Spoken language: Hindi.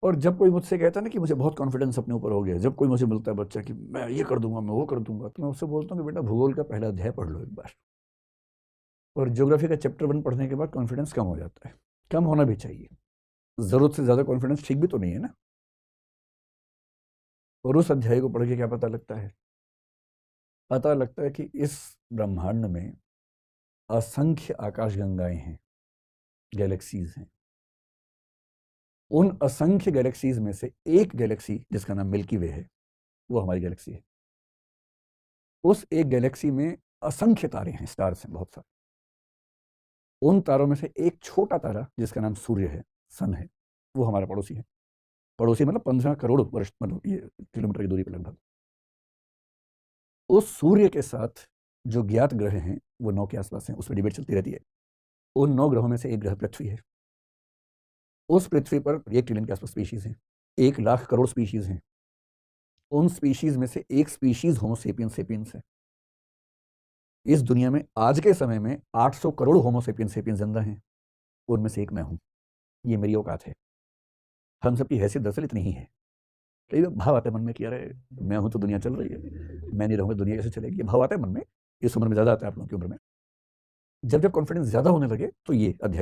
और जब कोई मुझसे कहता है ना कि मुझे बहुत कॉन्फिडेंस अपने ऊपर हो गया, जब कोई मुझे मिलता है बच्चा कि मैं ये कर दूंगा, मैं वो कर दूंगा, तो मैं उससे बोलता हूँ कि बेटा भूगोल का पहला अध्याय पढ़ लो एक बार, और ज्योग्राफी का चैप्टर 1 पढ़ने के बाद कॉन्फिडेंस कम हो जाता है। कम होना भी चाहिए, जरूरत से ज्यादा कॉन्फिडेंस ठीक भी तो नहीं है ना। और उस अध्याय को पढ़ के क्या पता लगता है? पता लगता है कि इस ब्रह्मांड में असंख्य आकाशगंगाएं हैं, गैलेक्सीज हैं। उन असंख्य गैलेक्सीज में से एक गैलेक्सी जिसका नाम मिल्की वे है, वो हमारी गैलेक्सी है। उस एक गैलेक्सी में असंख्य तारे हैं, स्टार्स हैं बहुत सारे। उन तारों में से एक छोटा तारा जिसका नाम सूर्य है, सन है, वो हमारा पड़ोसी है। पड़ोसी मतलब 15 करोड़ वर्ष, मतलब ये किलोमीटर की दूरी पर लगभग। उस सूर्य के साथ जो ज्ञात ग्रह हैं वो 9 के आसपास हैं, उस पर डिबेट चलती रहती है। उन 9 ग्रहों में से एक ग्रह पृथ्वी है। उस पृथ्वी पर 1 ट्रिलियन के आसपास स्पीशीज हैं, 1 लाख करोड़ स्पीशीज हैं। उन स्पीशीज में से एक स्पीशीज होमो सेपियंस सेपियंस है। इस दुनिया में आज के समय में 800 करोड़ होमो सेपियंस सेपियंस जिंदा हैं, उनमें से एक मैं हूं। ये मेरी औकात है। हम सबकी हैसियत दरअसल इतनी ही है। कई बार भाव आता है मन में कि अरे मैं हूं तो दुनिया चल रही है, मैं नहीं रहूंगा दुनिया कैसे चलेगी। ये भाव आता है मन में, इस उम्र में ज्यादा आता है आप लोगों की उम्र में। जब जब कॉन्फिडेंस ज्यादा होने लगे तो ये अध्याय